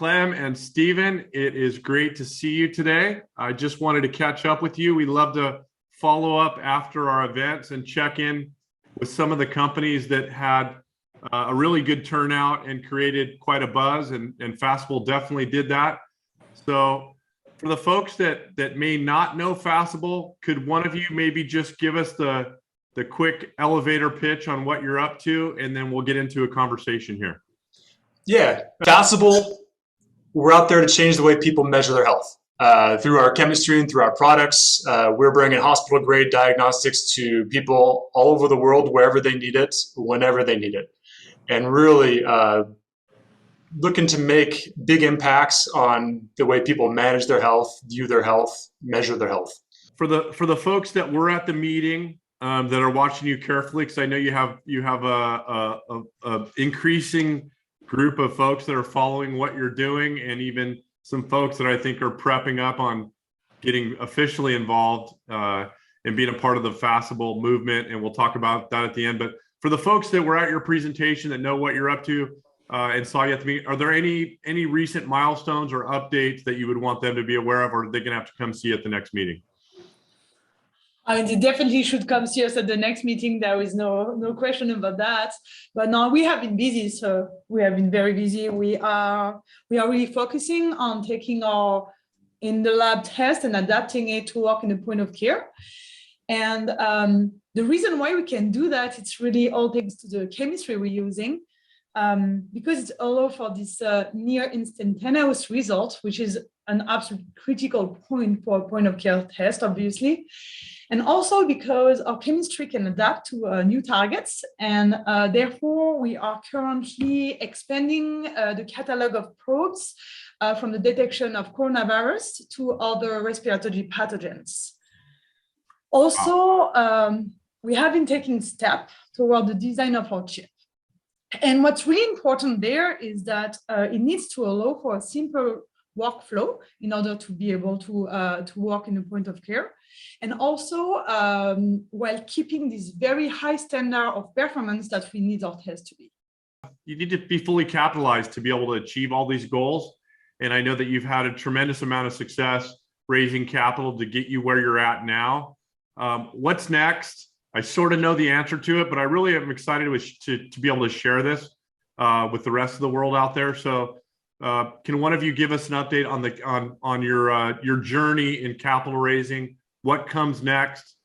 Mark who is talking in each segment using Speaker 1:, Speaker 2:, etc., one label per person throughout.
Speaker 1: Clem and Stephen, it is great to see you today. I just wanted to catch up with you. We love to follow up after our events and check in with some of the companies that had a really good turnout and created quite a buzz, and Facible definitely did that. So for the folks that may not know Facible, could one of you maybe just give us the quick elevator pitch on what you're up to, and then we'll get into a conversation here.
Speaker 2: Yeah, Facible, we're out there to change the way people measure their health. Through our chemistry and through our products, we're bringing hospital-grade diagnostics to people all over the world, wherever they need it, whenever they need it. And really looking to make big impacts on the way people manage their health, view their health, measure their health.
Speaker 1: For the folks that were at the meeting, that are watching you carefully, because I know you have a increasing group of folks that are following what you're doing, and even some folks that I think are prepping up on getting officially involved and being a part of the Facible movement, and we'll talk about that at the end. But for the folks that were at your presentation that know what you're up to and saw you at the meeting, are there any recent milestones or updates that you would want them to be aware of, or are they going to have to come see you at the next meeting?
Speaker 3: I mean, they definitely should come see us at the next meeting. There is no question about that. But no, we have been busy. So we have been very busy. We are really focusing on taking our in the lab test and adapting it to work in the point of care. And the reason why we can do that, it's really all thanks to the chemistry we're using, because it allows for this near instantaneous result, which is an absolute critical point for a point of care test, obviously. And also because our chemistry can adapt to new targets, and therefore we are currently expanding the catalog of probes from the detection of coronavirus to other respiratory pathogens. Also, we have been taking steps toward the design of our chip. And what's really important there is that it needs to allow for a simple workflow in order to be able to work in the point of care, and also while keeping this very high standard of performance that we need our test to be.
Speaker 1: You need to be fully capitalized to be able to achieve all these goals, and I know that you've had a tremendous amount of success raising capital to get you where you're at now. What's next? I sort of know the answer to it, but I really am excited to be able to share this with the rest of the world out there. So can one of you give us an update on your journey in capital raising? What comes next?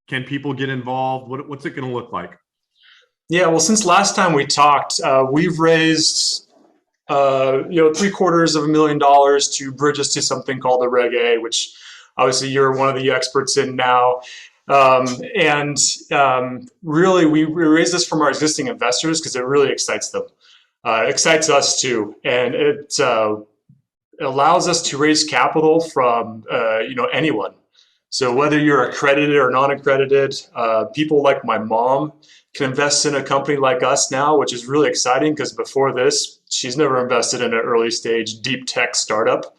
Speaker 1: Can people get involved? What's it going to look like?
Speaker 2: Yeah, well, since last time we talked, we've raised $750,000 to bridge us to something called the Reg A, which obviously you're one of the experts in now. Really, we raised this from our existing investors because it really excites them. Excites us too, and it allows us to raise capital from anyone. So whether you're accredited or non-accredited, people like my mom can invest in a company like us now, which is really exciting because before this, she's never invested in an early stage deep tech startup.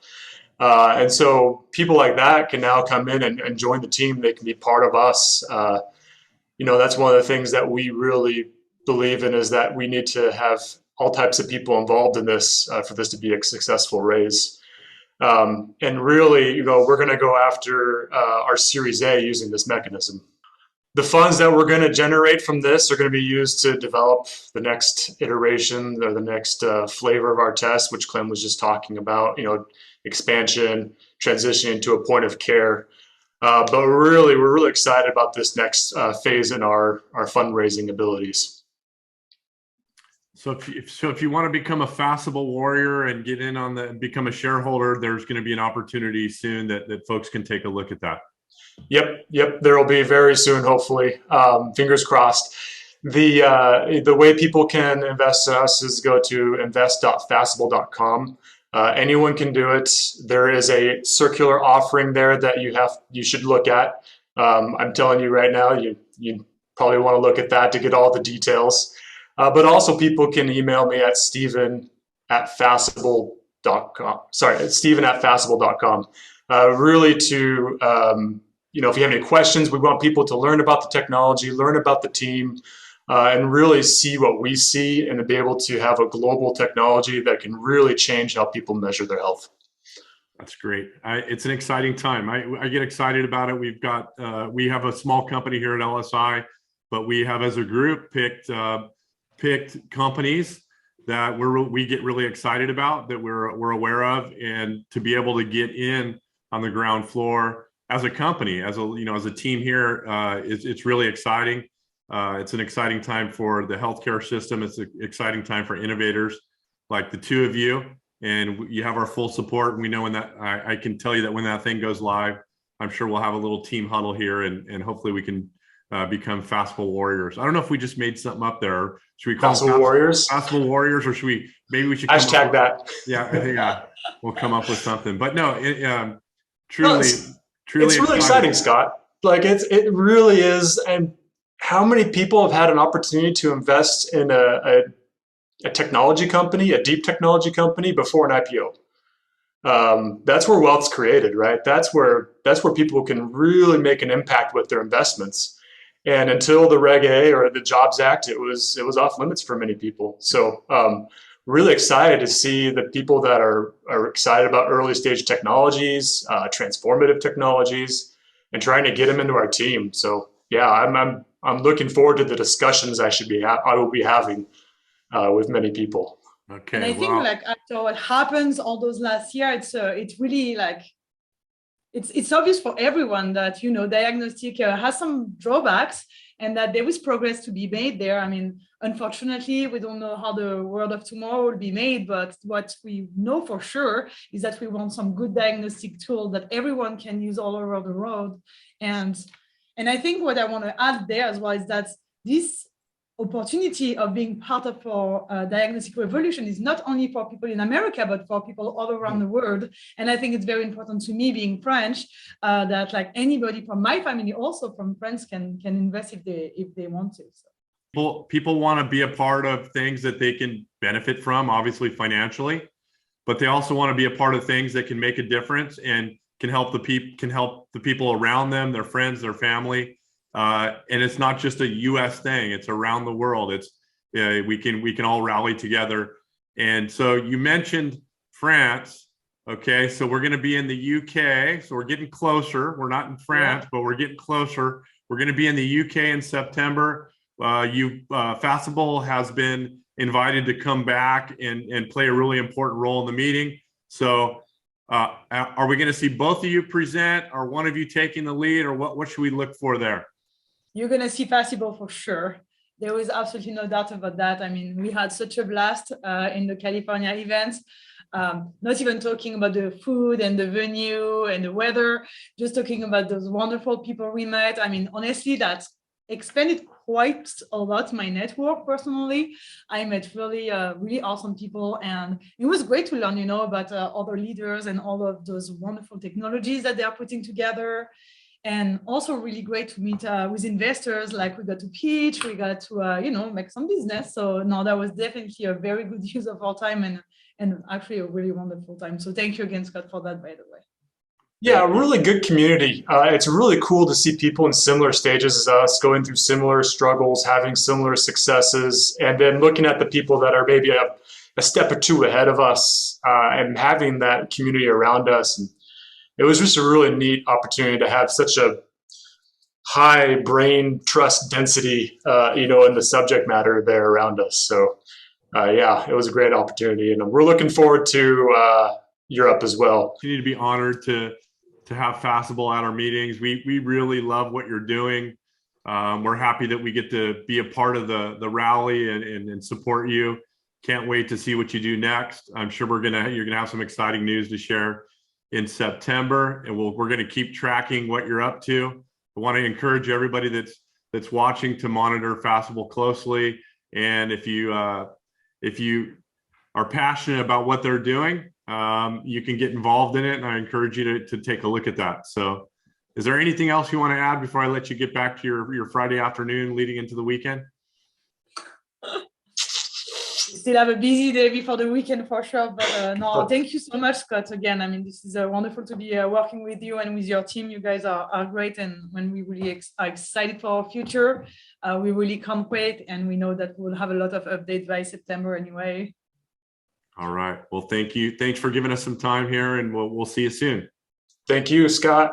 Speaker 2: And so people like that can now come in and join the team. They can be part of us. That's one of the things that we really believe in, is that we need to have all types of people involved in this for this to be a successful raise. And really, we're going to go after our Series A using this mechanism. The funds that we're going to generate from this are going to be used to develop the next iteration or the next flavor of our test, which Clem was just talking about, expansion, transitioning to a point of care. But we're really excited about this next phase in our fundraising abilities.
Speaker 1: So if you want to become a Facible warrior and get in on become a shareholder, there's going to be an opportunity soon that folks can take a look at that.
Speaker 2: Yep. There will be very soon, hopefully. Fingers crossed. The way people can invest in us is go to invest.facible.com. Anyone can do it. There is a circular offering there that you should look at. I'm telling you right now, you probably want to look at that to get all the details. But also people can email me at steven@facible.com. Sorry, steven@facible.com. Really to, if you have any questions, we want people to learn about the technology, learn about the team, and really see what we see and to be able to have a global technology that can really change how people measure their health.
Speaker 1: That's great. It's an exciting time. I get excited about it. We have a small company here at LSI, but we have as a group picked companies that we get really excited about, that we're aware of, and to be able to get in on the ground floor as a company, as a team here, it's really exciting. It's an exciting time for the healthcare system. It's an exciting time for innovators like the two of you. And you have our full support. And we know when that, I can tell you that when that thing goes live, I'm sure we'll have a little team huddle here, and hopefully we can become Facible Warriors. I don't know if we just made something up there. Should we call
Speaker 2: Facible Warriors?
Speaker 1: Facible Warriors, or maybe we should
Speaker 2: hashtag that.
Speaker 1: Yeah, we'll come up with something. But no,
Speaker 2: truly,
Speaker 1: it's
Speaker 2: really exciting, Scott. Like it really is. And how many people have had an opportunity to invest in a technology company, a deep technology company, before an IPO? That's where wealth's created, right? That's where people can really make an impact with their investments. And until the Reg A or the Jobs Act, it was off limits for many people. So really excited to see the people that are excited about early stage technologies, transformative technologies, and trying to get them into our team. So yeah, I'm looking forward to the discussions I will be having with many people.
Speaker 1: Okay.
Speaker 3: And I think like after what happens all those last year, it's really like it's obvious for everyone that diagnostic has some drawbacks, and that there is progress to be made there. I mean, unfortunately, we don't know how the world of tomorrow will be made, but what we know for sure is that we want some good diagnostic tool that everyone can use all over the world. And I think what I want to add there as well is that this opportunity of being part of our diagnostic revolution is not only for people in America, but for people all around the world. And I think it's very important to me, being French, that like anybody from my family, also from France, can invest if they want to. So.
Speaker 1: People want to be a part of things that they can benefit from, obviously financially, but they also want to be a part of things that can make a difference and can help the people around them, their friends, their family. And it's not just a U.S. thing; it's around the world. It's we can all rally together. And so you mentioned France. Okay, so we're going to be in the UK. So we're getting closer. We're not in France, but we're getting closer. We're going to be in the UK in September. Facible has been invited to come back and play a really important role in the meeting. So are we going to see both of you present? Or one of you taking the lead? Or what should we look for there?
Speaker 3: You're going to see Facible for sure. There is absolutely no doubt about that. I mean, we had such a blast in the California events, not even talking about the food and the venue and the weather, just talking about those wonderful people we met. I mean, honestly, that expanded quite a lot my network personally. I met really awesome people, and it was great to learn, about other leaders and all of those wonderful technologies that they are putting together. And also really great to meet with investors. Like we got to pitch, we got to, make some business. So no, that was definitely a very good use of our time and actually a really wonderful time. So thank you again, Scott, for that, by the way.
Speaker 2: Yeah, a really good community. It's really cool to see people in similar stages as us, going through similar struggles, having similar successes, and then looking at the people that are maybe a step or two ahead of us and having that community around us. And it was just a really neat opportunity to have such a high brain trust density, in the subject matter there around us. So, yeah, it was a great opportunity, and we're looking forward to Europe as well.
Speaker 1: You need to be honored to have Facible at our meetings. We really love what you're doing. We're happy that we get to be a part of the rally and support you. Can't wait to see what you do next. I'm sure you're gonna have some exciting news to share in September, and we're going to keep tracking what you're up to. I want to encourage everybody that's watching to monitor Facible closely, and if you are passionate about what they're doing, you can get involved in it, and I encourage you to take a look at that. So, is there anything else you want to add before I let you get back to your Friday afternoon leading into the weekend?
Speaker 3: Still have a busy day before the weekend for sure, but no, thank you so much, Scott. Again, I mean, this is wonderful to be working with you and with your team. You guys are great, and when we really are excited for our future, We really can't wait, and we know that we'll have a lot of updates by September anyway.
Speaker 1: All right. Well, thank you. Thanks for giving us some time here, and we'll see you soon.
Speaker 2: Thank you, Scott.